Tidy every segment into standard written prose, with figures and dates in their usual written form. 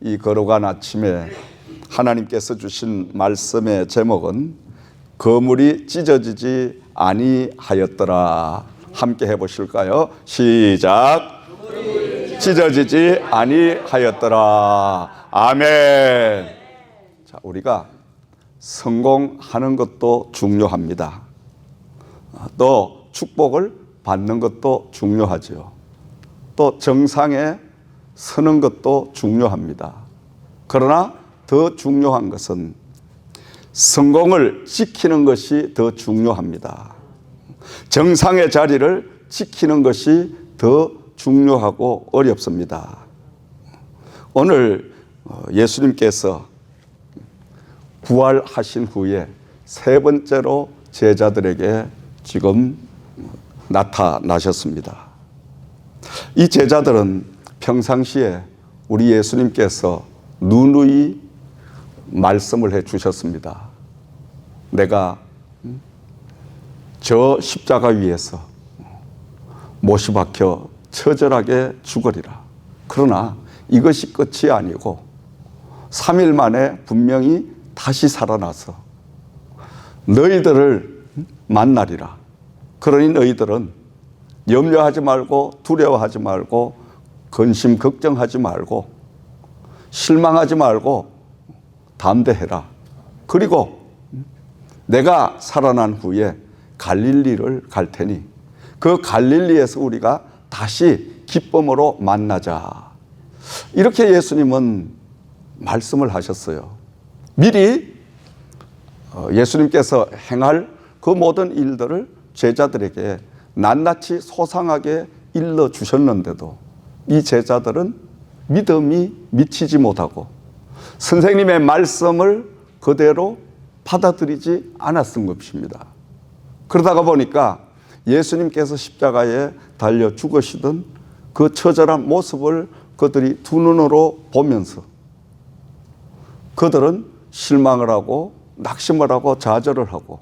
이 거룩한 아침에 하나님께서 주신 말씀의 제목은 거물이 찢어지지 아니하였더라. 함께 해보실까요? 시작. 찢어지지 아니하였더라. 아멘. 자, 우리가 성공하는 것도 중요합니다. 또 축복을 받는 것도 중요하죠. 또 정상에 서는 것도 중요합니다. 그러나 더 중요한 것은 성공을 지키는 것이 더 중요합니다. 정상의 자리를 지키는 것이 더 중요하고 어렵습니다. 오늘 예수님께서 부활하신 후에 세 번째로 제자들에게 지금 나타나셨습니다. 이 제자들은 평상시에 우리 예수님께서 누누이 말씀을 해 주셨습니다. 내가 저 십자가 위에서 못이 박혀 처절하게 죽으리라. 그러나 이것이 끝이 아니고 3일 만에 분명히 다시 살아나서 너희들을 만나리라. 그러니 너희들은 염려하지 말고 두려워하지 말고 근심 걱정하지 말고 실망하지 말고 담대해라. 그리고 내가 살아난 후에 갈릴리를 갈 테니 그 갈릴리에서 우리가 다시 기쁨으로 만나자. 이렇게 예수님은 말씀을 하셨어요. 미리 예수님께서 행할 그 모든 일들을 제자들에게 낱낱이 소상하게 일러주셨는데도 이 제자들은 믿음이 미치지 못하고 선생님의 말씀을 그대로 받아들이지 않았던 것입니다. 그러다가 보니까 예수님께서 십자가에 달려 죽으시던 그 처절한 모습을 그들이 두 눈으로 보면서 그들은 실망을 하고 낙심을 하고 좌절을 하고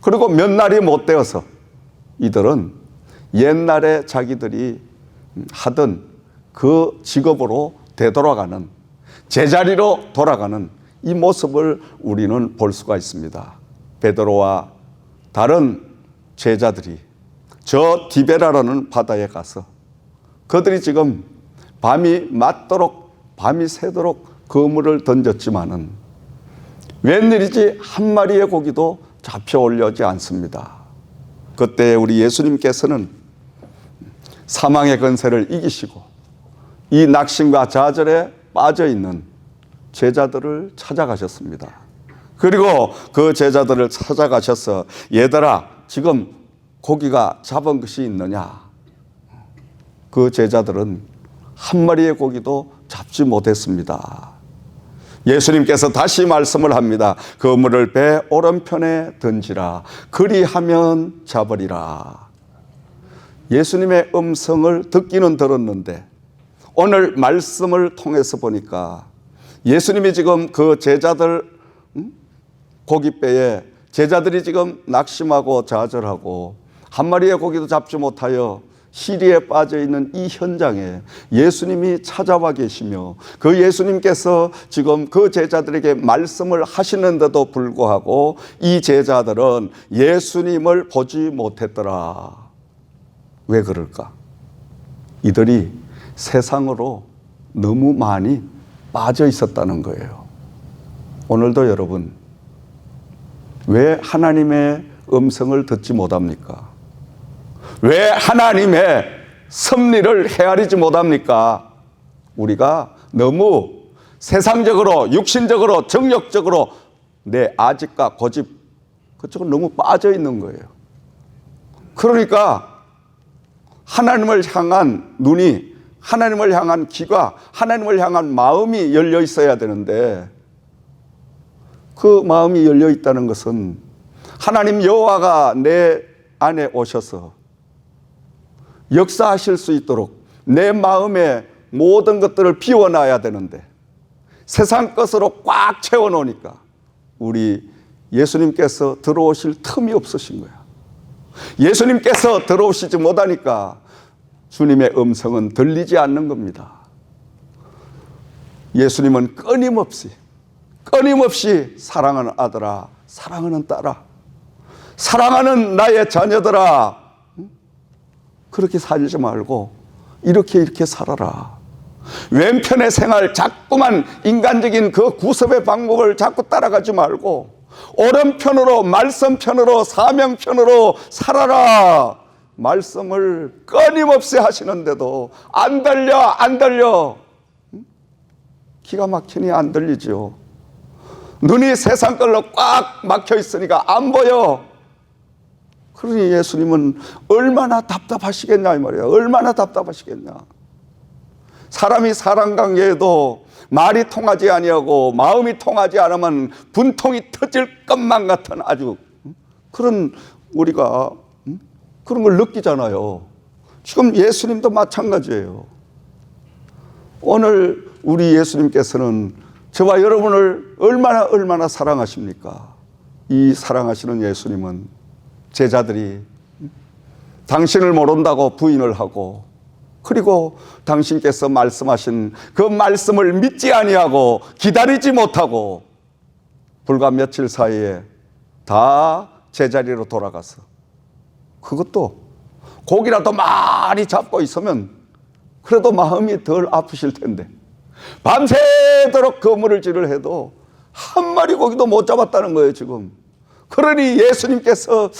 그리고 몇 날이 못 되어서 이들은 옛날에 자기들이 하던 그 직업으로 되돌아가는 제자리로 돌아가는 이 모습을 우리는 볼 수가 있습니다. 베드로와 다른 제자들이 저 디베라라는 바다에 가서 그들이 지금 밤이 맞도록 밤이 새도록 그물을 던졌지만은 웬일이지 한 마리의 고기도 잡혀 올려지 않습니다. 그때 우리 예수님께서는 사망의 권세를 이기시고 이 낙심과 좌절에 빠져 있는 제자들을 찾아가셨습니다. 그리고 그 제자들을 찾아가셔서 얘들아 지금 고기가 잡은 것이 있느냐? 그 제자들은 한 마리의 고기도 잡지 못했습니다. 예수님께서 다시 말씀을 합니다. 그물을 배 오른편에 던지라. 그리하면 잡으리라. 예수님의 음성을 듣기는 들었는데 오늘 말씀을 통해서 보니까 예수님이 지금 그 제자들 고깃배에 제자들이 지금 낙심하고 좌절하고 한 마리의 고기도 잡지 못하여 시리에 빠져 있는 이 현장에 예수님이 찾아와 계시며 그 예수님께서 지금 그 제자들에게 말씀을 하시는데도 불구하고 이 제자들은 예수님을 보지 못했더라. 왜 그럴까? 이들이 세상으로 너무 많이 빠져 있었다는 거예요. 오늘도 여러분 왜 하나님의 음성을 듣지 못합니까? 왜 하나님의 섭리를 헤아리지 못합니까? 우리가 너무 세상적으로 육신적으로 정욕적으로 내 아집과 고집 그쪽은 너무 빠져 있는 거예요. 그러니까 하나님을 향한 눈이 하나님을 향한 귀가 하나님을 향한 마음이 열려 있어야 되는데 그 마음이 열려 있다는 것은 하나님 여호와가 내 안에 오셔서 역사하실 수 있도록 내 마음에 모든 것들을 비워놔야 되는데 세상 것으로 꽉 채워놓으니까 우리 예수님께서 들어오실 틈이 없으신 거야. 예수님께서 들어오시지 못하니까 주님의 음성은 들리지 않는 겁니다. 예수님은 끊임없이 사랑하는 아들아, 사랑하는 딸아, 사랑하는 나의 자녀들아, 그렇게 살지 말고 이렇게 살아라. 왼편의 생활, 자꾸만 인간적인 그 구섭의 방법을 자꾸 따라가지 말고 오른편으로, 말씀편으로, 사명편으로 살아라. 말씀을 끊임없이 하시는데도 안 들려. 기가 막히니 안 들리죠. 눈이 세상 걸로 꽉 막혀 있으니까 안 보여. 그러니 예수님은 얼마나 답답하시겠냐 이 말이야. 얼마나 답답하시겠냐. 사람이 사람 관계에도 말이 통하지 아니하고 마음이 통하지 않으면 분통이 터질 것만 같은 아주 그런 우리가 그런 걸 느끼잖아요. 지금 예수님도 마찬가지예요. 오늘 우리 예수님께서는 저와 여러분을 얼마나 사랑하십니까? 이 사랑하시는 예수님은 제자들이 당신을 모른다고 부인을 하고, 그리고 당신께서 말씀하신 그 말씀을 믿지 아니하고 기다리지 못하고 불과 며칠 사이에 다 제자리로 돌아가서, 그것도 고기라도 많이 잡고 있으면 그래도 마음이 덜 아프실 텐데 밤새도록 그물질을 해도 한 마리 고기도 못 잡았다는 거예요 지금. 그러니 예수님께서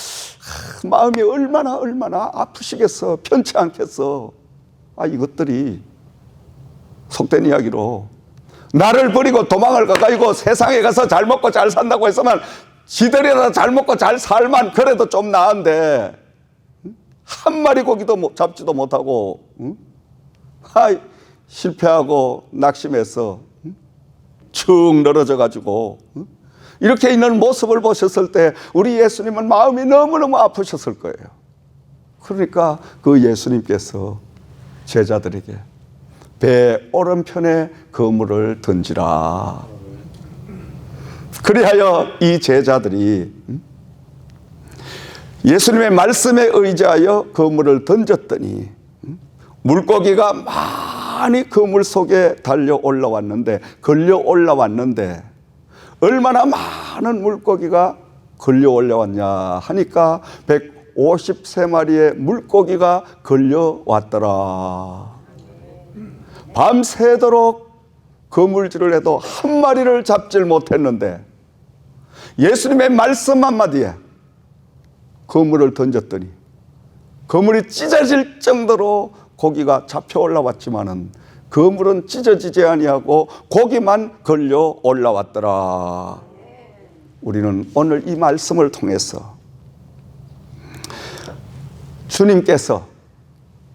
마음이 얼마나 아프시겠어, 편치 않겠어. 이것들이 속된 이야기로 나를 버리고 도망을 가가지고 세상에 가서 잘 먹고 잘 산다고 했으면 지들이라도 잘 먹고 잘 살만 그래도 좀 나은데 한 마리 고기도 잡지도 못하고 실패하고 낙심해서 축 늘어져 가지고 이렇게 있는 모습을 보셨을 때 우리 예수님은 마음이 너무너무 아프셨을 거예요. 그러니까 그 예수님께서 제자들에게 배 오른편에 그물을 던지라. 그리하여 이 제자들이 예수님의 말씀에 의지하여 그물을 던졌더니 물고기가 많이 그물 속에 걸려 올라왔는데 얼마나 많은 물고기가 걸려 올라왔냐 하니까 153마리의 물고기가 걸려왔더라. 밤새도록 그물질을 해도 한 마리를 잡질 못했는데 예수님의 말씀 한마디에 그물을 던졌더니 그물이 찢어질 정도로 고기가 잡혀 올라왔지만은 그물은 찢어지지 아니하고 고기만 걸려 올라왔더라. 우리는 오늘 이 말씀을 통해서 주님께서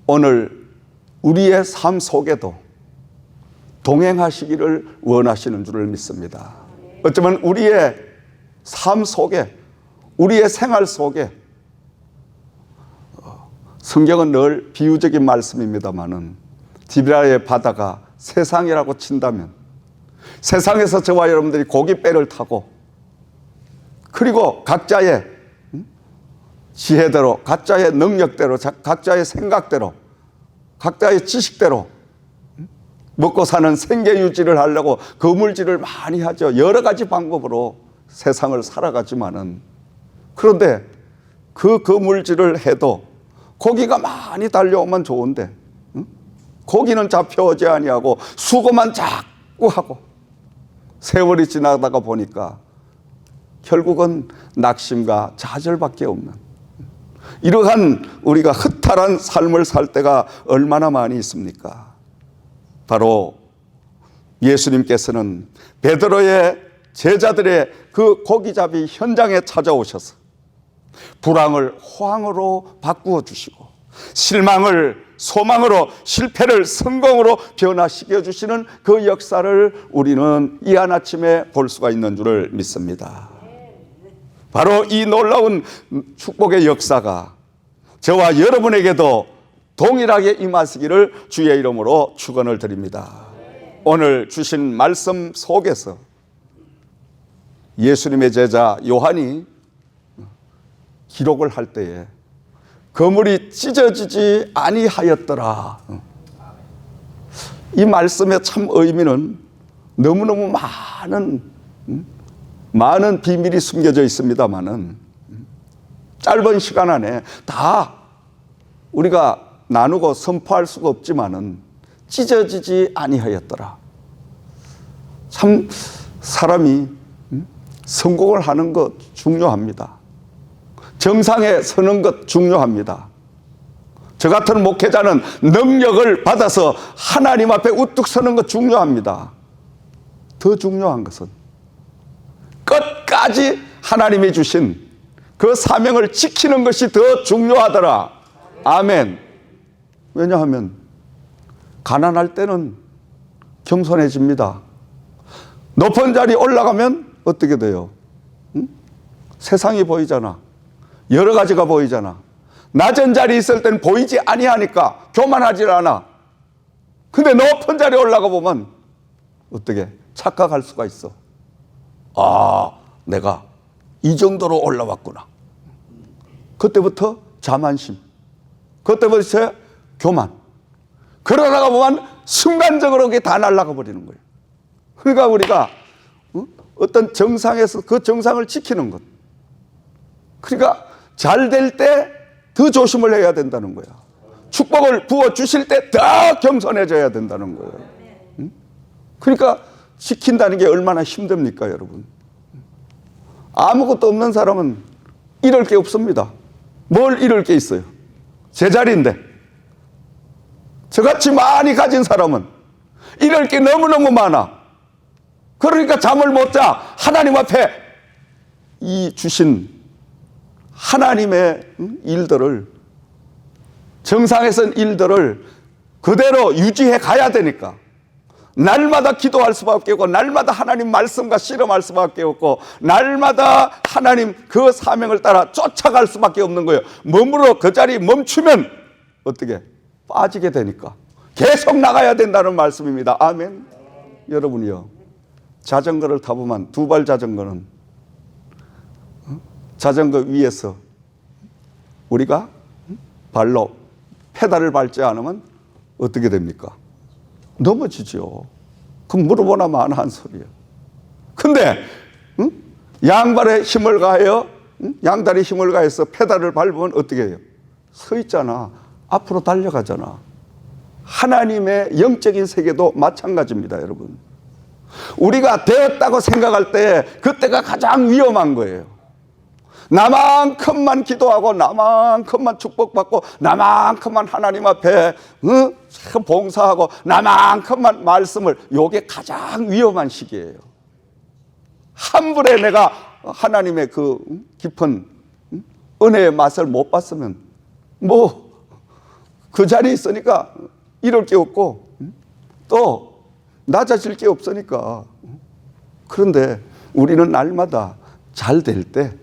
오늘 우리의 삶 속에도 동행하시기를 원하시는 줄을 믿습니다. 어쩌면 우리의 삶 속에, 우리의 생활 속에, 성경은 늘 비유적인 말씀입니다마는 디비라의 바다가 세상이라고 친다면 세상에서 저와 여러분들이 고깃배를 타고 그리고 각자의 지혜대로, 각자의 능력대로, 각자의 생각대로, 각자의 지식대로 먹고 사는 생계 유지를 하려고 그물질을 많이 하죠. 여러 가지 방법으로 세상을 살아가지만은, 그런데 그 그물질을 해도 고기가 많이 달려오면 좋은데 고기는 잡혀오지 아니하고 수고만 자꾸 하고 세월이 지나다가 보니까 결국은 낙심과 좌절밖에 없는 이러한 우리가 허탈한 삶을 살 때가 얼마나 많이 있습니까? 바로 예수님께서는 베드로의 제자들의 그 고기잡이 현장에 찾아오셔서 불황을 호황으로 바꾸어 주시고 실망을 소망으로, 실패를 성공으로 변화시켜 주시는 그 역사를 우리는 이 한 아침에 볼 수가 있는 줄을 믿습니다. 바로 이 놀라운 축복의 역사가 저와 여러분에게도 동일하게 임하시기를 주의 이름으로 축원을 드립니다. 오늘 주신 말씀 속에서 예수님의 제자 요한이 기록을 할 때에 그물이 찢어지지 아니하였더라. 이 말씀의 참 의미는 너무너무 많은 비밀이 숨겨져 있습니다만은 짧은 시간 안에 다 우리가 나누고 선포할 수가 없지만은 찢어지지 아니하였더라. 참 사람이 성공을 하는 것 중요합니다. 정상에 서는 것 중요합니다. 저 같은 목회자는 능력을 받아서 하나님 앞에 우뚝 서는 것 중요합니다. 더 중요한 것은 끝까지 하나님이 주신 그 사명을 지키는 것이 더 중요하더라. 아멘. 왜냐하면 가난할 때는 겸손해집니다. 높은 자리 올라가면 어떻게 돼요? 응? 세상이 보이잖아. 여러 가지가 보이잖아. 낮은 자리에 있을 때는 보이지 아니하니까 교만하지 않아. 근데 높은 자리에 올라가 보면 어떻게 착각할 수가 있어. 아, 내가 이 정도로 올라왔구나. 그때부터 자만심, 그때부터 교만. 그러다가 보면 순간적으로 그게 다 날아가 버리는 거예요. 그러니까 우리가 어떤 정상에서 그 정상을 지키는 것. 그러니까 잘 될 때 더 조심을 해야 된다는 거야. 축복을 부어 주실 때 더 겸손해져야 된다는 거예요. 그러니까 지킨다는 게 얼마나 힘듭니까, 여러분? 아무것도 없는 사람은 잃을 게 없습니다. 뭘 잃을 게 있어요? 제자리인데. 저같이 많이 가진 사람은 잃을 게 너무너무 많아. 그러니까 잠을 못 자. 하나님 앞에 이 주신 하나님의 일들을, 정상에 선 일들을 그대로 유지해 가야 되니까 날마다 기도할 수밖에 없고, 날마다 하나님 말씀과 씨름할 수밖에 없고, 날마다 하나님 그 사명을 따라 쫓아갈 수밖에 없는 거예요. 몸으로 그 자리에 멈추면 어떻게 빠지게 되니까 계속 나가야 된다는 말씀입니다. 아멘. 여러분이요, 자전거를 타보면 두발 자전거는 자전거 위에서 우리가 발로 페달을 밟지 않으면 어떻게 됩니까? 넘어지죠. 그럼 물어보나 마나 한 소리예요. 근데 양발에 힘을 가하여, 양다리에 힘을 가해서 페달을 밟으면 어떻게 해요? 서 있잖아. 앞으로 달려가잖아. 하나님의 영적인 세계도 마찬가지입니다, 여러분. 우리가 되었다고 생각할 때 그때가 가장 위험한 거예요. 나만큼만 기도하고, 나만큼만 축복받고, 나만큼만 하나님 앞에 봉사하고, 나만큼만 말씀을, 요게 가장 위험한 시기예요. 한 번에 내가 하나님의 그 깊은 은혜의 맛을 못 봤으면 뭐 그 자리에 있으니까 이럴 게 없고 또 낮아질 게 없으니까. 그런데 우리는 날마다 잘 될 때,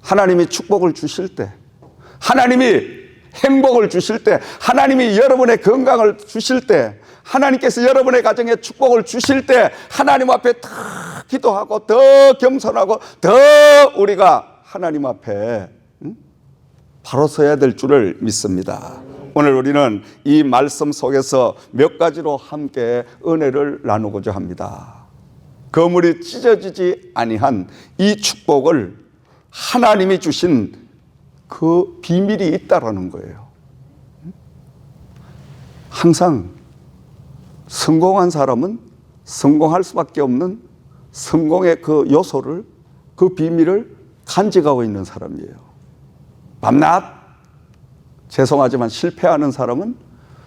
하나님이 축복을 주실 때, 하나님이 행복을 주실 때, 하나님이 여러분의 건강을 주실 때, 하나님께서 여러분의 가정에 축복을 주실 때 하나님 앞에 더 기도하고 더 겸손하고 더 우리가 하나님 앞에 바로 서야 될 줄을 믿습니다. 오늘 우리는 이 말씀 속에서 몇 가지로 함께 은혜를 나누고자 합니다. 거물이 찢어지지 아니한 이 축복을 하나님이 주신 그 비밀이 있다라는 거예요. 항상 성공한 사람은 성공할 수밖에 없는 성공의 그 요소를, 그 비밀을 간직하고 있는 사람이에요. 밤낮 죄송하지만 실패하는 사람은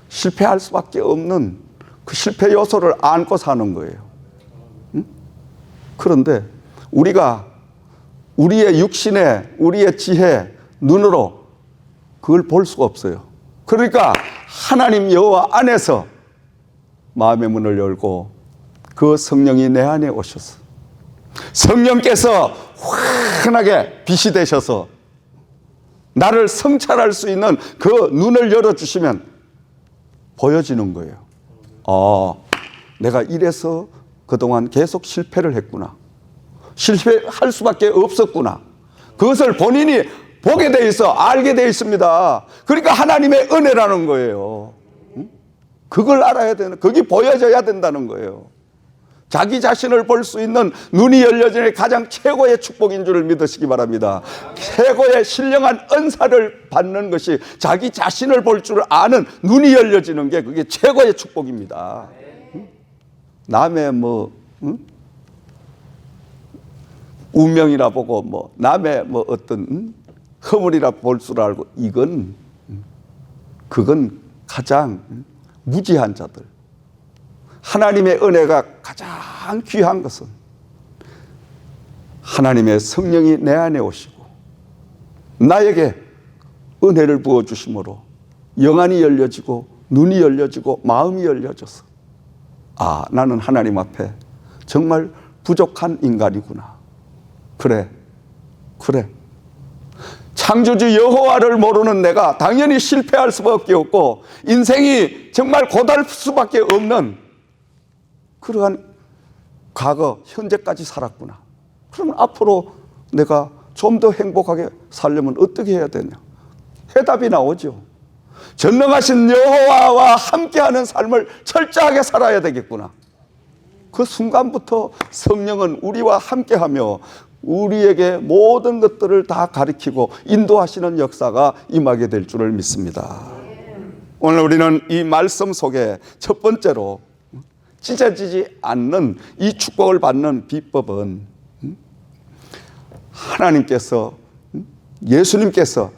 실패할 수밖에 없는 그 실패 요소를 안고 사는 거예요. 그런데 우리가 우리의 육신에, 우리의 지혜, 눈으로 그걸 볼 수가 없어요. 그러니까 하나님 여호와 안에서 마음의 문을 열고 그 성령이 내 안에 오셔서 성령께서 환하게 빛이 되셔서 나를 성찰할 수 있는 그 눈을 열어주시면 보여지는 거예요. 내가 이래서 그동안 계속 실패를 했구나. 실패할 수밖에 없었구나. 그것을 본인이 보게 돼 있어, 알게 돼 있습니다. 그러니까 하나님의 은혜라는 거예요. 그걸 알아야 되는, 그게 보여져야 된다는 거예요. 자기 자신을 볼 수 있는 눈이 열려지는 가장 최고의 축복인 줄을 믿으시기 바랍니다. 최고의 신령한 은사를 받는 것이 자기 자신을 볼 줄 아는 눈이 열려지는 게 그게 최고의 축복입니다. 남의 운명이라 보고 남의 어떤 허물이라 볼 줄 알고 그건 가장 무지한 자들. 하나님의 은혜가 가장 귀한 것은 하나님의 성령이 내 안에 오시고 나에게 은혜를 부어주심으로 영안이 열려지고 눈이 열려지고 마음이 열려져서 나는 하나님 앞에 정말 부족한 인간이구나. 그래. 창조주 여호와를 모르는 내가 당연히 실패할 수밖에 없고 인생이 정말 고달플 수밖에 없는 그러한 과거, 현재까지 살았구나. 그러면 앞으로 내가 좀 더 행복하게 살려면 어떻게 해야 되냐? 해답이 나오죠. 전능하신 여호와와 함께하는 삶을 철저하게 살아야 되겠구나. 그 순간부터 성령은 우리와 함께하며 우리에게 모든 것들을 다 가르치고 인도하시는 역사가 임하게 될 줄을 믿습니다. 오늘 우리는 이 말씀 속에 첫 번째로 찢어지지 않는 이 축복을 받는 비법은 하나님께서 예수님께서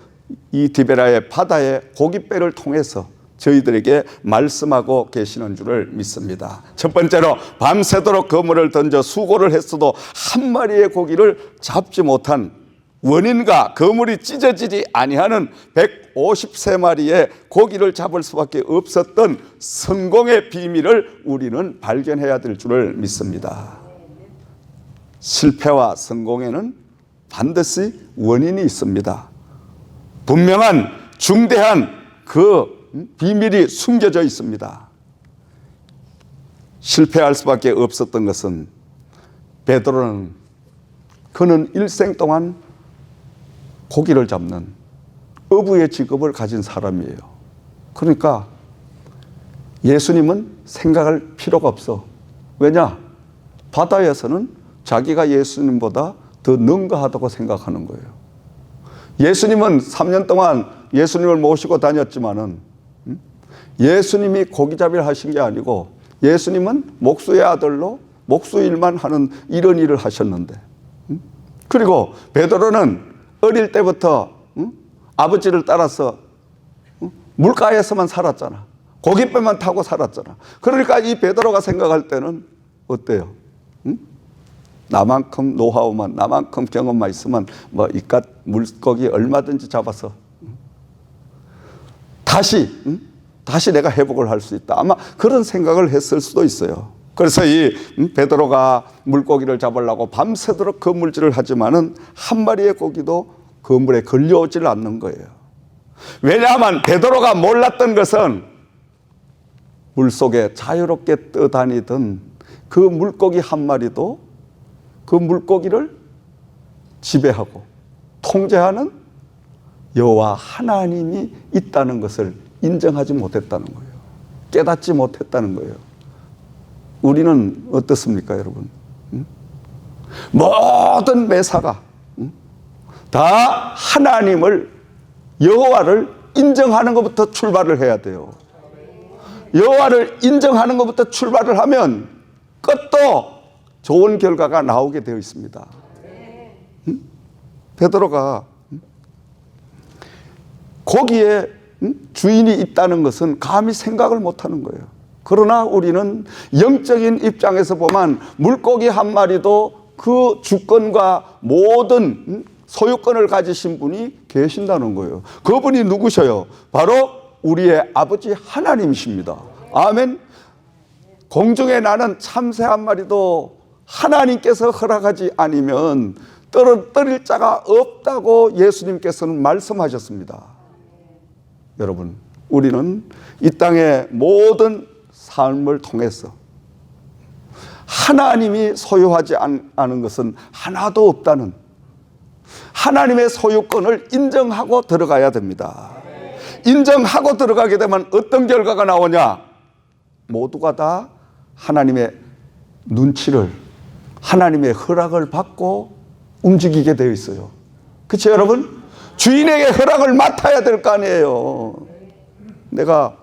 이 디베라의 바다의 고깃배를 통해서 저희들에게 말씀하고 계시는 줄을 믿습니다. 첫 번째로 밤새도록 그물을 던져 수고를 했어도 한 마리의 고기를 잡지 못한 원인과 그물이 찢어지지 아니하는 153마리의 고기를 잡을 수밖에 없었던 성공의 비밀을 우리는 발견해야 될 줄을 믿습니다. 실패와 성공에는 반드시 원인이 있습니다. 분명한 중대한 그 비밀이 숨겨져 있습니다. 실패할 수밖에 없었던 것은 베드로는 그는 일생 동안 고기를 잡는 어부의 직업을 가진 사람이에요. 그러니까 예수님은 생각할 필요가 없어. 왜냐? 바다에서는 자기가 예수님보다 더 능가하다고 생각하는 거예요. 예수님은 3년 동안 예수님을 모시고 다녔지만은 예수님이 고기잡이를 하신 게 아니고 예수님은 목수의 아들로 목수 일만 하는 이런 일을 하셨는데, 그리고 베드로는 어릴 때부터 아버지를 따라서 물가에서만 살았잖아. 고깃배만 타고 살았잖아. 그러니까 이 베드로가 생각할 때는 어때요? 나만큼 노하우만, 나만큼 경험만 있으면 이깟 물고기 얼마든지 잡아서 다시 내가 회복을 할 수 있다. 아마 그런 생각을 했을 수도 있어요. 그래서 이 베드로가 물고기를 잡으려고 밤새도록 그물질을 하지만은 한 마리의 고기도 그물에 걸려오질 않는 거예요. 왜냐하면 베드로가 몰랐던 것은 물속에 자유롭게 떠다니던 그 물고기 한 마리도 그 물고기를 지배하고 통제하는 여호와 하나님이 있다는 것을 인정하지 못했다는 거예요. 깨닫지 못했다는 거예요. 우리는 어떻습니까, 여러분? 모든 매사가 다 하나님을, 여호와를 인정하는 것부터 출발을 해야 돼요. 여호와를 인정하는 것부터 출발을 하면 끝도 좋은 결과가 나오게 되어 있습니다. 베드로가 고기에 주인이 있다는 것은 감히 생각을 못하는 거예요. 그러나 우리는 영적인 입장에서 보면 물고기 한 마리도 그 주권과 모든 소유권을 가지신 분이 계신다는 거예요. 그분이 누구셔요? 바로 우리의 아버지 하나님이십니다. 아멘. 공중에 나는 참새 한 마리도 하나님께서 허락하지 않으면 떨어뜨릴 자가 없다고 예수님께서는 말씀하셨습니다. 여러분, 우리는 이 땅의 모든 삶을 통해서 하나님이 소유하지 않은 것은 하나도 없다는 하나님의 소유권을 인정하고 들어가야 됩니다. 인정하고 들어가게 되면 어떤 결과가 나오냐? 모두가 다 하나님의 눈치를 하나님의 허락을 받고 움직이게 되어 있어요. 그렇죠, 여러분? 주인에게 허락을 맡아야 될 거 아니에요. 내가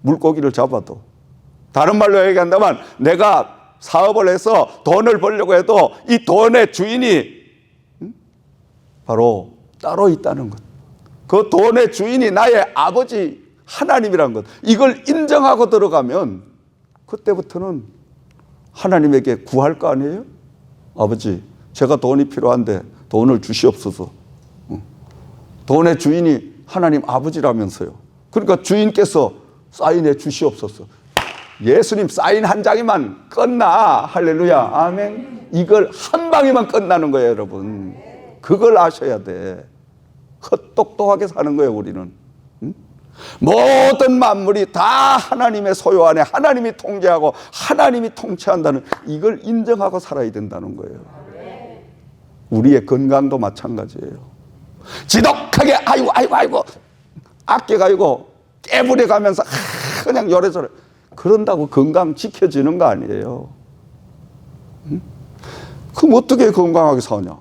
물고기를 잡아도, 다른 말로 얘기한다면 내가 사업을 해서 돈을 벌려고 해도 이 돈의 주인이 바로 따로 있다는 것. 그 돈의 주인이 나의 아버지 하나님이라는 것. 이걸 인정하고 들어가면 그때부터는 하나님에게 구할 거 아니에요? 아버지, 제가 돈이 필요한데 돈을 주시옵소서. 돈의 주인이 하나님 아버지라면서요. 그러니까 주인께서 사인해 주시옵소서. 예수님 사인 한 장이면 끝나. 할렐루야. 아멘. 이걸 한 방에만 끝나는 거예요, 여러분. 그걸 아셔야 돼. 헛똑똑하게 사는 거예요, 우리는. 모든 만물이 다 하나님의 소유 안에 하나님이 통제하고 하나님이 통치한다는 이걸 인정하고 살아야 된다는 거예요. 우리의 건강도 마찬가지예요. 지독하게 아이고 아껴가지고 깨부려가면서 그냥 요래저래 그런다고 건강 지켜지는 거 아니에요. 그럼 어떻게 건강하게 사냐?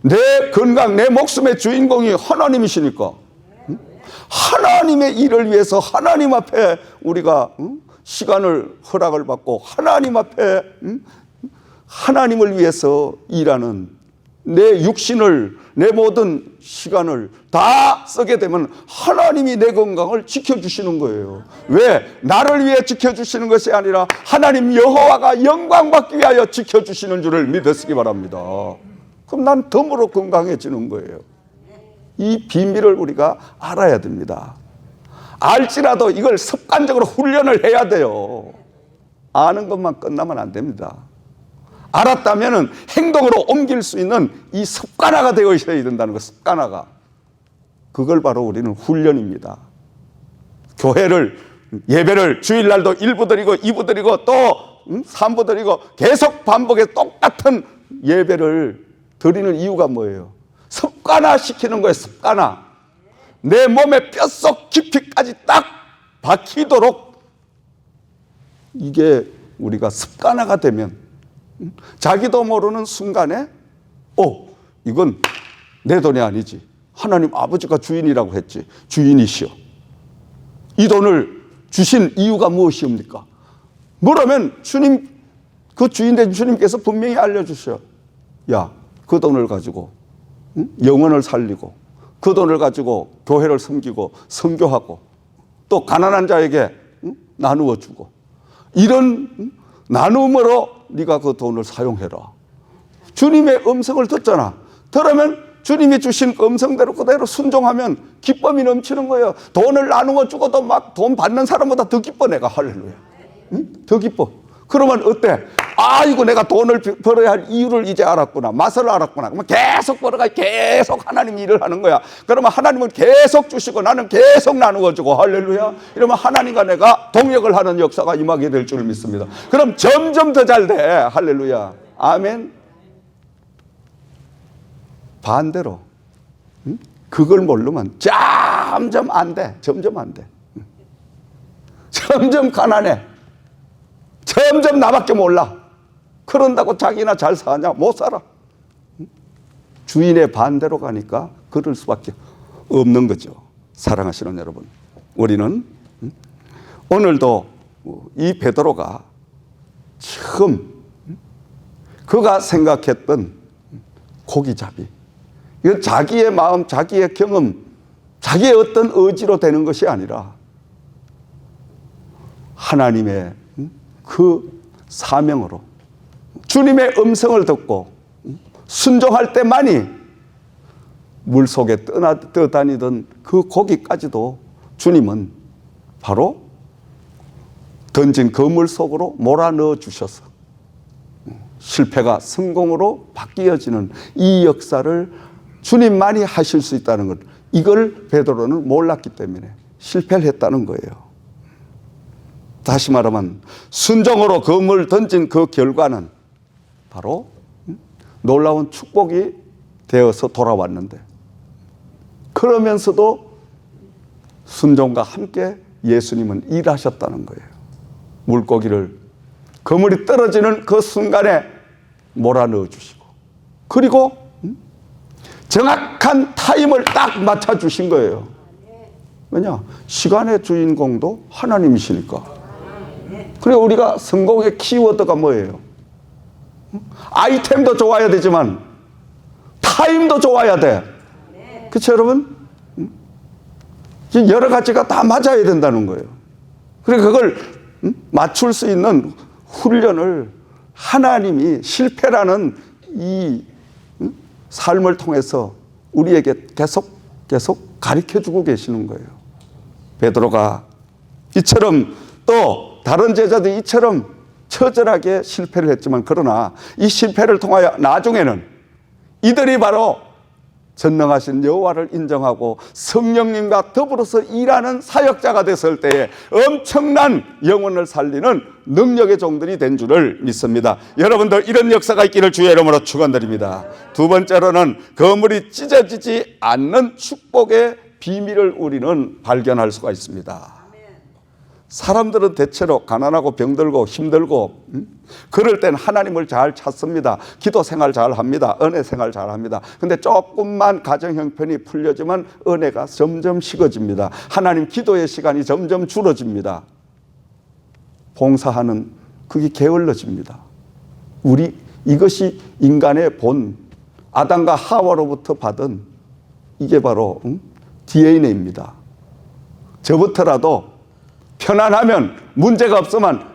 내 건강, 내 목숨의 주인공이 하나님이시니까 하나님의 일을 위해서 하나님 앞에 우리가 시간을 허락을 받고 하나님 앞에 하나님을 위해서 일하는 내 육신을, 내 모든 시간을 다 쓰게 되면 하나님이 내 건강을 지켜주시는 거예요. 왜? 나를 위해 지켜주시는 것이 아니라 하나님 여호와가 영광받기 위하여 지켜주시는 줄을 믿으시기 바랍니다. 그럼 난 덤으로 건강해지는 거예요. 이 비밀을 우리가 알아야 됩니다. 알지라도 이걸 습관적으로 훈련을 해야 돼요. 아는 것만 끝나면 안 됩니다. 알았다면 행동으로 옮길 수 있는 이 습관화가 되어 있어야 된다는 거, 습관화가. 그걸 바로 우리는 훈련입니다. 교회를, 예배를 주일날도 1부 드리고 2부 드리고 또 3부 드리고 계속 반복해서 똑같은 예배를 드리는 이유가 뭐예요? 습관화 시키는 거예요, 습관화. 내 몸의 뼛속 깊이까지 딱 박히도록 이게 우리가 습관화가 되면 자기도 모르는 순간에 이건 내 돈이 아니지. 하나님 아버지가 주인이라고 했지. 주인이시여. 이 돈을 주신 이유가 무엇이옵니까? 뭐라면 주님, 그 주인된 주님께서 분명히 알려주셔. 야, 그 돈을 가지고 영혼을 살리고 그 돈을 가지고 교회를 섬기고 선교하고 또 가난한 자에게 나누어 주고 이런 나눔으로 네가 그 돈을 사용해라. 주님의 음성을 듣잖아. 들으면 주님이 주신 음성대로 그대로 순종하면 기쁨이 넘치는 거예요. 돈을 나누어 주고도 막 돈 받는 사람보다 더 기뻐 내가. 할렐루야. 더 기뻐. 그러면 어때? 아이고 내가 돈을 벌어야 할 이유를 이제 알았구나. 맛을 알았구나. 그러면 계속 벌어가 계속 하나님 일을 하는 거야. 그러면 하나님은 계속 주시고 나는 계속 나누어 주고. 할렐루야. 이러면 하나님과 내가 동역을 하는 역사가 임하게 될 줄 믿습니다. 그럼 점점 더 잘 돼. 할렐루야. 아멘. 반대로 그걸 모르면 점점 안 돼. 점점 안 돼. 점점 가난해. 점점 나밖에 몰라. 그런다고 자기나 잘 사냐? 못 살아. 주인의 반대로 가니까 그럴 수밖에 없는 거죠. 사랑하시는 여러분, 우리는 오늘도 이 베드로가 처음 그가 생각했던 고기잡이, 이건 자기의 마음, 자기의 경험, 자기의 어떤 의지로 되는 것이 아니라 하나님의 그 사명으로 주님의 음성을 듣고 순종할 때만이 물속에 떠다니던 그 고기까지도 주님은 바로 던진 그물 속으로 몰아넣어 주셔서 실패가 성공으로 바뀌어지는 이 역사를 주님만이 하실 수 있다는 것, 이걸 베드로는 몰랐기 때문에 실패를 했다는 거예요. 다시 말하면 순종으로 그물 던진 그 결과는 바로 놀라운 축복이 되어서 돌아왔는데, 그러면서도 순종과 함께 예수님은 일하셨다는 거예요. 물고기를 그물이 떨어지는 그 순간에 몰아넣어 주시고, 그리고 정확한 타임을 딱 맞춰 주신 거예요. 왜냐? 시간의 주인공도 하나님이시니까. 그리고 우리가 성공의 키워드가 뭐예요? 아이템도 좋아야 되지만 타임도 좋아야 돼. 그렇죠, 여러분? 여러 가지가 다 맞아야 된다는 거예요. 그리고 그걸 맞출 수 있는 훈련을 하나님이 실패라는 이 삶을 통해서 우리에게 계속 가르쳐주고 계시는 거예요. 베드로가 이처럼, 또 다른 제자들이 이처럼 처절하게 실패를 했지만, 그러나 이 실패를 통하여 나중에는 이들이 바로 전능하신 여호와를 인정하고 성령님과 더불어서 일하는 사역자가 됐을 때에 엄청난 영혼을 살리는 능력의 종들이 된 줄을 믿습니다. 여러분들 이런 역사가 있기를 주의 이름으로 축원드립니다. 두 번째로는 그물이 찢어지지 않는 축복의 비밀을 우리는 발견할 수가 있습니다. 사람들은 대체로 가난하고 병들고 힘들고 그럴 땐 하나님을 잘 찾습니다. 기도 생활 잘 합니다. 은혜 생활 잘 합니다. 근데 조금만 가정 형편이 풀려지면 은혜가 점점 식어집니다. 하나님 기도의 시간이 점점 줄어집니다. 봉사하는 그게 게을러집니다. 이것이 인간의 본 아담과 하와로부터 받은 이게 바로 DNA입니다. 저부터라도 편안하면, 문제가 없으면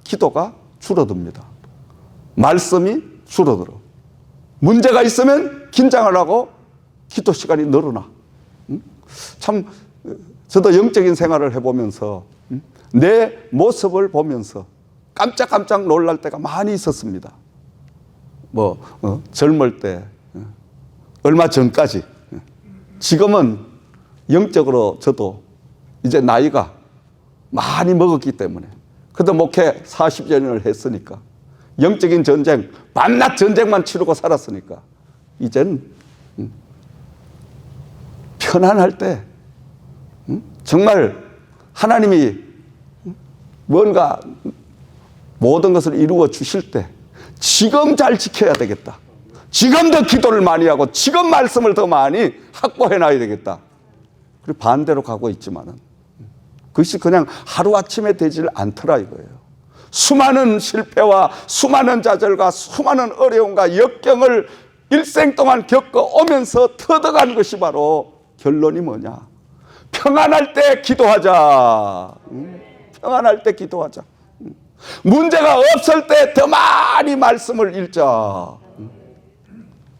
기도가 줄어듭니다. 말씀이 줄어들어. 문제가 있으면 긴장을 하고 기도 시간이 늘어나. 참 저도 영적인 생활을 해보면서 내 모습을 보면서 깜짝깜짝 놀랄 때가 많이 있었습니다. 젊을 때, 얼마 전까지. 지금은 영적으로 저도 이제 나이가 많이 먹었기 때문에, 그래도 목회 40여 년을 했으니까, 영적인 전쟁, 밤낮 전쟁만 치르고 살았으니까, 이젠 편안할 때, 정말 하나님이 뭔가 모든 것을 이루어 주실 때 지금 잘 지켜야 되겠다. 지금 더 기도를 많이 하고 지금 말씀을 더 많이 확보해 놔야 되겠다. 그리고 반대로 가고 있지만은 그것이 그냥 하루아침에 되질 않더라 이거예요. 수많은 실패와 수많은 좌절과 수많은 어려움과 역경을 일생 동안 겪어오면서 터득한 것이 바로, 결론이 뭐냐? 평안할 때 기도하자. 평안할 때 기도하자. 문제가 없을 때 더 많이 말씀을 읽자.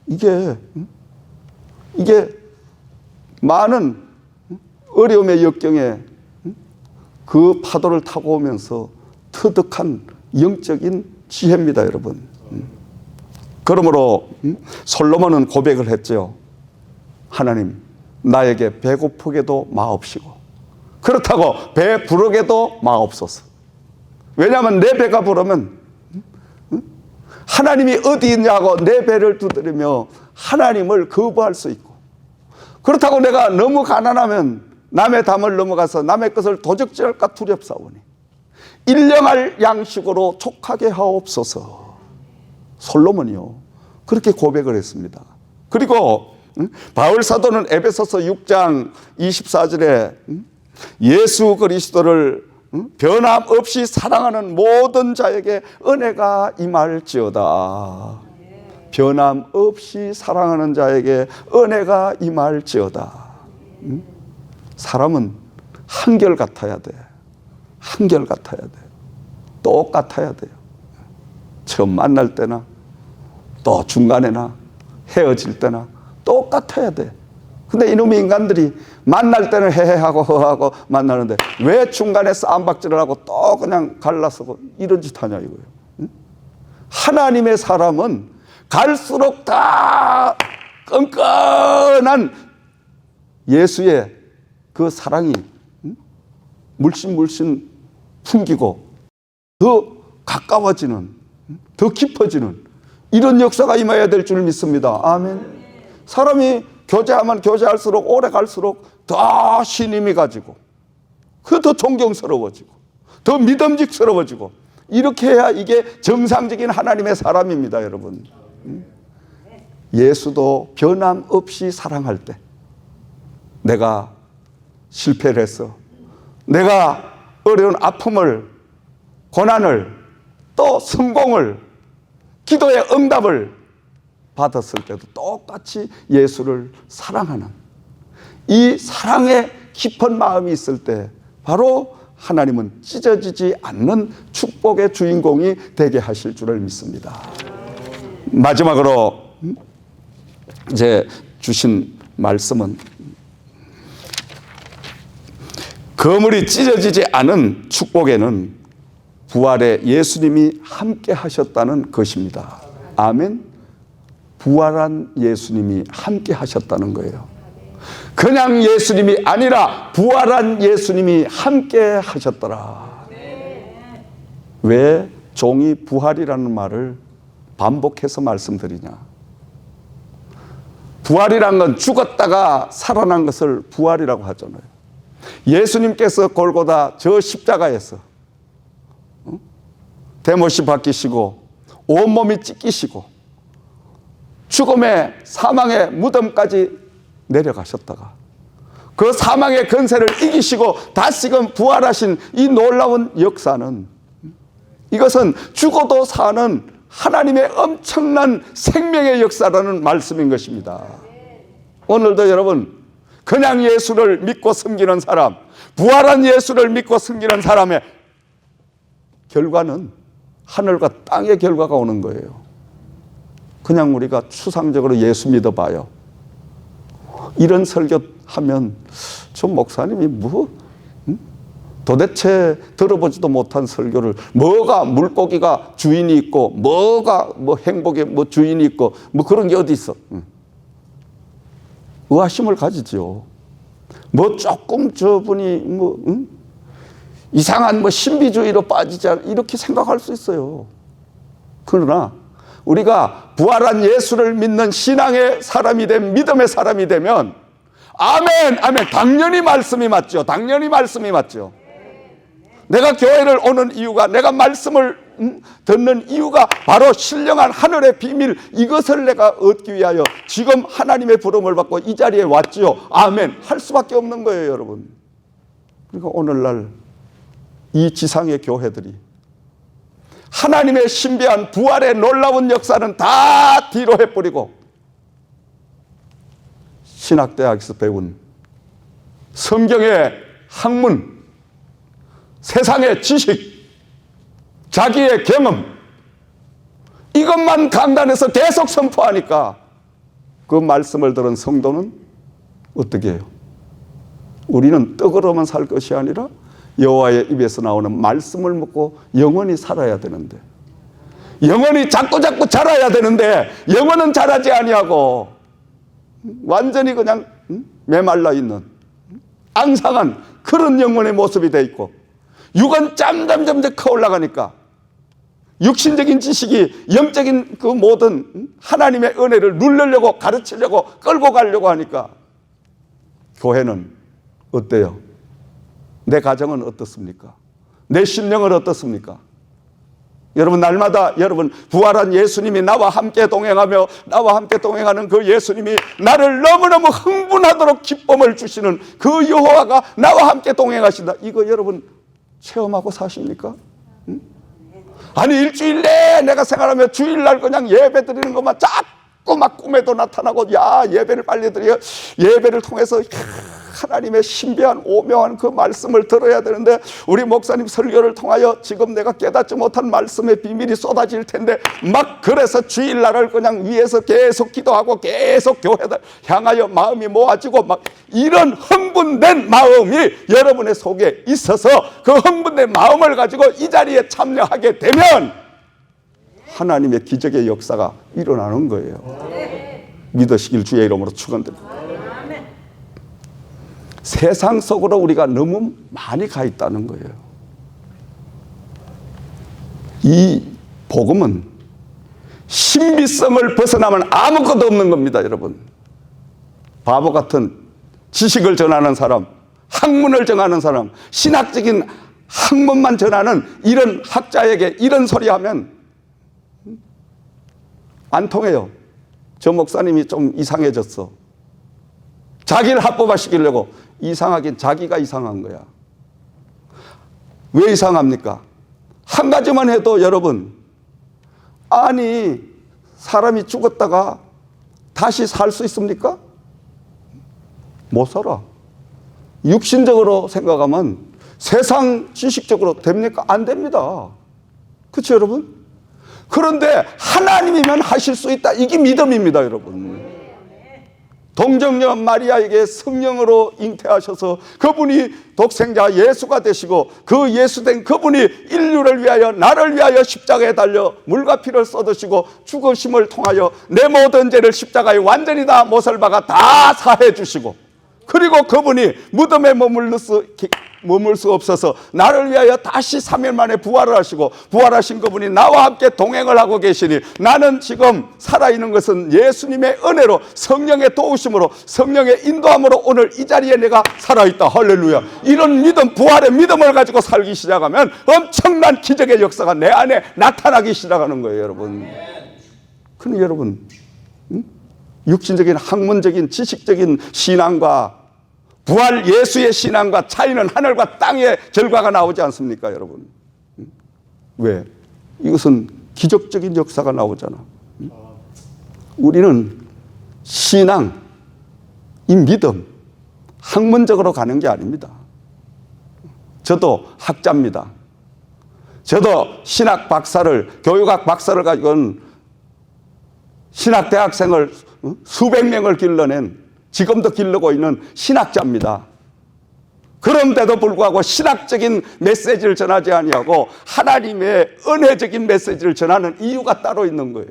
이게 많은 어려움의 역경에 그 파도를 타고 오면서 터득한 영적인 지혜입니다, 여러분. 그러므로 솔로몬은 고백을 했죠. 하나님, 나에게 배고프게도 마옵시고 그렇다고 배 부르게도 마옵소서. 왜냐하면 내 배가 부르면 하나님이 어디 있냐고 내 배를 두드리며 하나님을 거부할 수 있고, 그렇다고 내가 너무 가난하면 남의 담을 넘어가서 남의 것을 도적질할까 두렵사오니 일령할 양식으로 족하게 하옵소서. 솔로몬이요 그렇게 고백을 했습니다. 그리고 바울 사도는 에베소서 6장 24절에 예수 그리스도를 변함없이 사랑하는 모든 자에게 은혜가 임할지어다. 변함없이 사랑하는 자에게 은혜가 임할지어다. 사람은 한결같아야 돼. 한결같아야 돼. 똑같아야 돼요. 처음 만날 때나 또 중간에나 헤어질 때나 똑같아야 돼. 근데 이놈의 인간들이 만날 때는 헤헤하고 허하고 만나는데 왜 중간에 쌈박질을 하고 또 그냥 갈라서고 이런 짓 하냐 이거예요. 하나님의 사람은 갈수록 다 끈끈한 예수의 그 사랑이 물씬 풍기고 더 가까워지는, 더 깊어지는 이런 역사가 임해야 될 줄 믿습니다. 아멘. 사람이 교제하면 교제할수록 오래 갈수록 더 신임이 가지고 그 더 존경스러워지고 더 믿음직스러워지고 이렇게 해야 이게 정상적인 하나님의 사람입니다, 여러분. 예수도 변함없이 사랑할 때, 내가 실패를 했어, 내가 어려운 아픔을, 고난을, 또 성공을, 기도의 응답을 받았을 때도 똑같이 예수를 사랑하는 이 사랑의 깊은 마음이 있을 때 바로 하나님은 찢어지지 않는 축복의 주인공이 되게 하실 줄을 믿습니다. 마지막으로 이제 주신 말씀은 그물이 찢어지지 않은 축복에는 부활의 예수님이 함께 하셨다는 것입니다. 아멘. 부활한 예수님이 함께 하셨다는 거예요. 그냥 예수님이 아니라 부활한 예수님이 함께 하셨더라. 왜 종이 부활이라는 말을 반복해서 말씀드리냐? 부활이란 건 죽었다가 살아난 것을 부활이라고 하잖아요. 예수님께서 골고다 저 십자가에서 대못이 박히시고 온몸이 찢기시고 죽음의 사망의 무덤까지 내려가셨다가 그 사망의 권세를 이기시고 다시금 부활하신 이 놀라운 역사는, 이것은 죽어도 사는 하나님의 엄청난 생명의 역사라는 말씀인 것입니다. 오늘도 여러분, 그냥 예수를 믿고 섬기는 사람, 부활한 예수를 믿고 섬기는 사람의 결과는 하늘과 땅의 결과가 오는 거예요. 그냥 우리가 추상적으로 예수 믿어봐요. 이런 설교하면 저 목사님이 도대체 들어보지도 못한 설교를, 뭐가 물고기가 주인이 있고 뭐가 행복의 주인이 있고 그런 게 어디 있어? 의아심을 가지죠. 조금 저분이 이상한 신비주의로 빠지지 않아, 이렇게 생각할 수 있어요. 그러나 우리가 부활한 예수를 믿는 신앙의 사람이 되면, 믿음의 사람이 되면, 아멘, 아멘. 당연히 말씀이 맞죠. 당연히 말씀이 맞죠. 내가 교회를 오는 이유가, 내가 말씀을 듣는 이유가 바로 신령한 하늘의 비밀, 이것을 내가 얻기 위하여 지금 하나님의 부름을 받고 이 자리에 왔지요. 아멘. 할 수밖에 없는 거예요, 여러분. 그러니까 오늘날 이 지상의 교회들이 하나님의 신비한 부활의 놀라운 역사는 다 뒤로 해버리고 신학대학에서 배운 성경의 학문, 세상의 지식, 자기의 경험, 이것만 강단에서 계속 선포하니까 그 말씀을 들은 성도는 어떻게 해요? 우리는 떡으로만 살 것이 아니라 여호와의 입에서 나오는 말씀을 먹고 영원히 살아야 되는데, 영원히 자꾸 자라야 되는데 영혼은 자라지 아니하고 완전히 그냥 메말라 있는 앙상한 그런 영혼의 모습이 돼 있고, 육은 점점 커 올라가니까 육신적인 지식이 영적인 그 모든 하나님의 은혜를 누르려고, 가르치려고, 끌고 가려고 하니까 교회는 어때요? 내 가정은 어떻습니까? 내 심령은 어떻습니까? 여러분, 날마다 여러분, 부활한 예수님이 나와 함께 동행하며 나와 함께 동행하는 그 예수님이 나를 너무너무 흥분하도록 기쁨을 주시는 그 여호와가 나와 함께 동행하신다. 이거 여러분 체험하고 사십니까? 응? 아니, 일주일 내에 내가 생활하며 주일날 그냥 예배 드리는 것만 자꾸 막 꿈에도 나타나고, 야, 예배를 빨리 드려, 예배를 통해서 하나님의 신비한 오묘한 그 말씀을 들어야 되는데, 우리 목사님 설교를 통하여 지금 내가 깨닫지 못한 말씀의 비밀이 쏟아질 텐데, 막 그래서 주일날을 그냥 위에서 계속 기도하고 계속 교회를 향하여 마음이 모아지고, 막 이런 흥분된 마음이 여러분의 속에 있어서 그 흥분된 마음을 가지고 이 자리에 참여하게 되면 하나님의 기적의 역사가 일어나는 거예요. 믿으시길 주의 이름으로 축원드립니다. 세상 속으로 우리가 너무 많이 가 있다는 거예요. 이 복음은 신비성을 벗어나면 아무것도 없는 겁니다, 여러분. 바보 같은 지식을 전하는 사람, 학문을 정하는 사람, 신학적인 학문만 전하는 이런 학자에게 이런 소리 하면 안 통해요. 저 목사님이 좀 이상해졌어. 자기를 합법화시키려고. 이상하긴 자기가 이상한 거야. 왜 이상합니까? 한 가지만 해도 여러분, 아니 사람이 죽었다가 다시 살 수 있습니까? 못 살아. 육신적으로 생각하면 세상 지식적으로 됩니까? 안 됩니다. 그렇죠 여러분? 그런데 하나님이면 하실 수 있다. 이게 믿음입니다 여러분. 동정녀 마리아에게 성령으로 잉태하셔서 그분이 독생자 예수가 되시고 그 예수된 그분이 인류를 위하여 나를 위하여 십자가에 달려 물과 피를 쏟으시고 죽으심을 통하여 내 모든 죄를 십자가에 완전히 다 못을 박아 다 사해 주시고, 그리고 그분이 무덤에 머물 수 없어서 나를 위하여 다시 3일 만에 부활을 하시고, 부활하신 그분이 나와 함께 동행을 하고 계시니 나는 지금 살아있는 것은 예수님의 은혜로, 성령의 도우심으로, 성령의 인도함으로 오늘 이 자리에 내가 살아있다. 할렐루야. 이런 믿음, 부활의 믿음을 가지고 살기 시작하면 엄청난 기적의 역사가 내 안에 나타나기 시작하는 거예요 여러분. 그럼 여러분, 육신적인 학문적인 지식적인 신앙과 부활 예수의 신앙과 차이는 하늘과 땅의 결과가 나오지 않습니까 여러분? 왜? 이것은 기적적인 역사가 나오잖아. 우리는 신앙, 이 믿음, 학문적으로 가는 게 아닙니다. 저도 학자입니다. 저도 신학 박사를, 교육학 박사를 가지고는 신학 대학생을 수백 명을 길러낸, 지금도 기르고 있는 신학자입니다. 그런데도 불구하고 신학적인 메시지를 전하지 아니하고 하나님의 은혜적인 메시지를 전하는 이유가 따로 있는 거예요.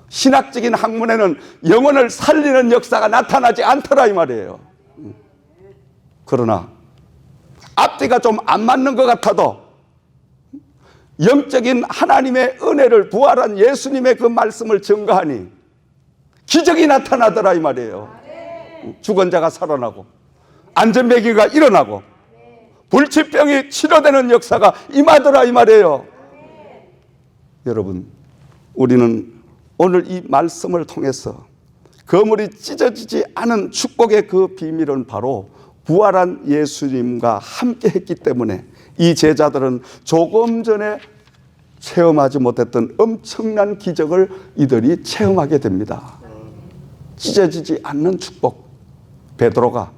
신학적인 학문에는 영혼을 살리는 역사가 나타나지 않더라 이 말이에요. 그러나 앞뒤가 좀 안 맞는 것 같아도 영적인 하나님의 은혜를, 부활한 예수님의 그 말씀을 증거하니 기적이 나타나더라 이 말이에요. 죽은 자가 살아나고 안전배기가 일어나고 불치병이 치료되는 역사가 임하더라 이 말이에요. 여러분, 우리는 오늘 이 말씀을 통해서 거물이 찢어지지 않은 축복의 그 비밀은 바로 부활한 예수님과 함께 했기 때문에 이 제자들은 조금 전에 체험하지 못했던 엄청난 기적을 이들이 체험하게 됩니다. 찢어지지 않는 축복. 베드로가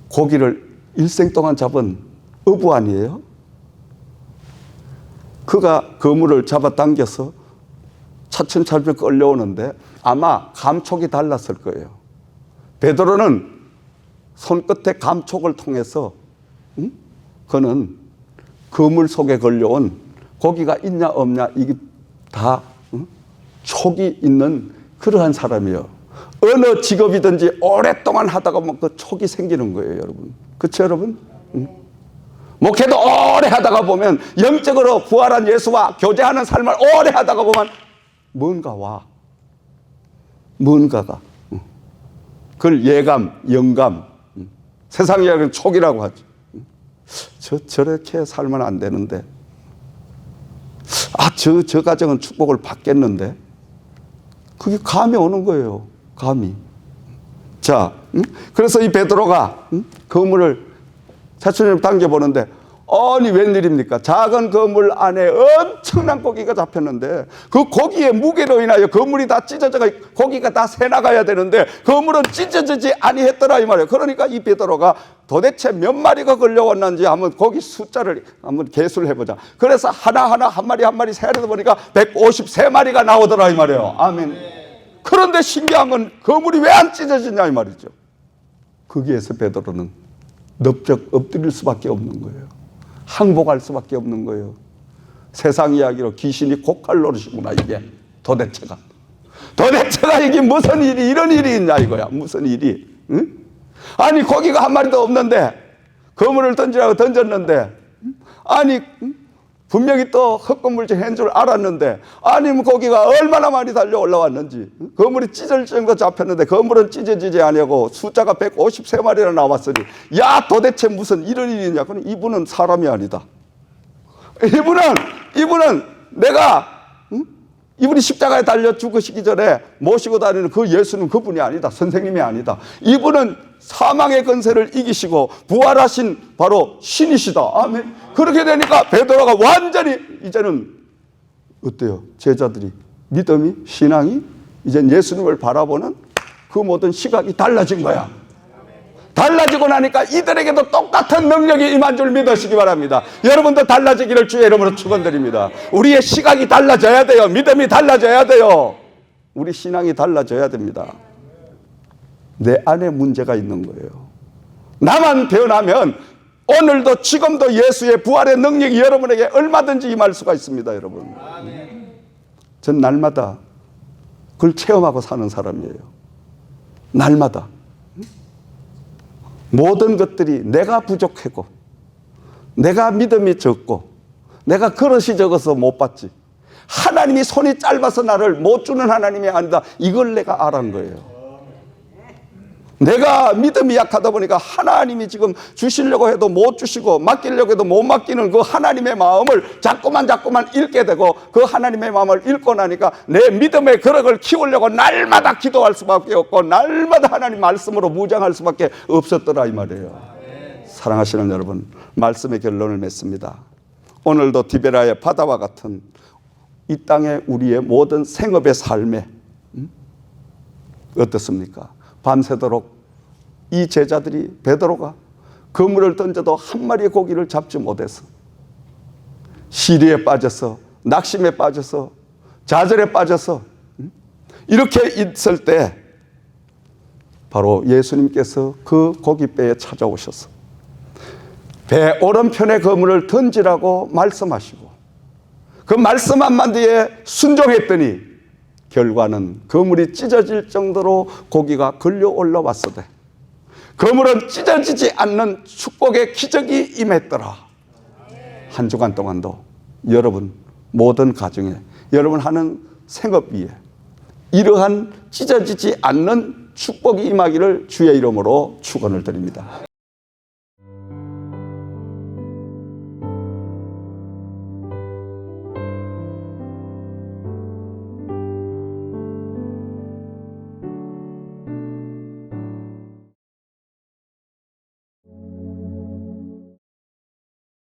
고기를 일생 동안 잡은 어부 아니에요? 그가 그물을 잡아당겨서 차츰차츰 끌려오는데 아마 감촉이 달랐을 거예요. 베드로는 손끝에 감촉을 통해서 그는 그물 속에 걸려온 고기가 있냐 없냐 이게 다 촉이 있는 그러한 사람이에요. 어느 직업이든지 오랫동안 하다가 보면 그 촉이 생기는 거예요 여러분. 그렇죠 여러분? 목회도 오래 하다가 보면, 영적으로 부활한 예수와 교제하는 삶을 오래 하다가 보면 뭔가 와. 뭔가가. 그걸 예감, 영감. 세상 이야기는 촉이라고 하죠. 저렇게 살면 안 되는데. 저 가정은 축복을 받겠는데. 그게 감이 오는 거예요. 감이. 자, 그래서 이 베드로가 그물을 차츰 당겨보는데, 아니 웬일입니까? 작은 그물 안에 엄청난 고기가 잡혔는데 그 고기의 무게로 인하여 그물이 다 찢어져 고기가 다 새나가야 되는데 그물은 찢어지지 아니했더라 이 말이에요. 그러니까 이 베드로가 도대체 몇 마리가 걸려왔는지 한번 고기 숫자를 한번 계수를 해보자. 그래서 하나하나 한 마리 세려다 보니까 153마리가 나오더라 이 말이에요. 아멘. 그런데 신기한 건 그물이 왜 안 찢어지냐 이 말이죠. 거기에서 베드로는 넙적 엎드릴 수밖에 없는 거예요. 항복할 수밖에 없는 거예요. 세상 이야기로 귀신이 고칼 노릇이구나 이게. 도대체가 이게 무슨 일이 이런 일이 있냐 이거야. 무슨 일이. 응? 아니 고기가 한 마리도 없는데 그물을 던지라고 던졌는데 아니 분명히 또 헛건물질 한 줄 알았는데 아니면 고기가 얼마나 많이 달려 올라왔는지 그물이 찢어질 정도 잡혔는데 그물은 찢어지지 아니하고 숫자가 153마리나 나왔으니 야 도대체 무슨 이런 일이냐. 그럼 이분은 사람이 아니다. 이분은 내가 이분이 십자가에 달려 죽으시기 전에 모시고 다니는 그 예수는 그분이 아니다. 선생님이 아니다. 이분은 사망의 권세를 이기시고 부활하신 바로 신이시다. 아멘. 그렇게 되니까 베드로가 완전히 이제는 어때요? 제자들이 믿음이 신앙이 이제 예수님을 바라보는 그 모든 시각이 달라진 거야. 달라지고 나니까 이들에게도 똑같은 능력이 임한 줄 믿으시기 바랍니다. 여러분도 달라지기를 주의 이름으로 축원드립니다. 우리의 시각이 달라져야 돼요. 믿음이 달라져야 돼요. 우리 신앙이 달라져야 됩니다. 내 안에 문제가 있는 거예요. 나만 변하면 오늘도 지금도 예수의 부활의 능력이 여러분에게 얼마든지 임할 수가 있습니다. 여러분. 전 날마다 그걸 체험하고 사는 사람이에요. 날마다. 모든 것들이 내가 부족하고 내가 믿음이 적고 내가 그릇이 적어서 못 받지. 하나님이 손이 짧아서 나를 못 주는 하나님이 아니다. 이걸 내가 알은 거예요. 내가 믿음이 약하다 보니까 하나님이 지금 주시려고 해도 못 주시고 맡기려고 해도 못 맡기는 그 하나님의 마음을 자꾸만 읽게 되고 그 하나님의 마음을 읽고 나니까 내 믿음의 그릇을 키우려고 날마다 기도할 수밖에 없고 날마다 하나님 말씀으로 무장할 수밖에 없었더라 이 말이에요. 사랑하시는 여러분, 말씀의 결론을 맺습니다. 오늘도 디베라의 바다와 같은 이 땅의 우리의 모든 생업의 삶에 어떻습니까? 밤새도록 이 제자들이 베드로가 그물을 던져도 한 마리의 고기를 잡지 못해서 시리에 빠져서 낙심에 빠져서 좌절에 빠져서 이렇게 있을 때 바로 예수님께서 그 고깃배에 찾아오셔서 배 오른편에 그물을 던지라고 말씀하시고 그 말씀 한마디에 순종했더니 결과는 그물이 찢어질 정도로 고기가 걸려 올라왔으되 그물은 찢어지지 않는 축복의 기적이 임했더라. 한 주간 동안도 여러분 모든 가정에 여러분 하는 생업 위에 이러한 찢어지지 않는 축복이 임하기를 주의 이름으로 축원을 드립니다.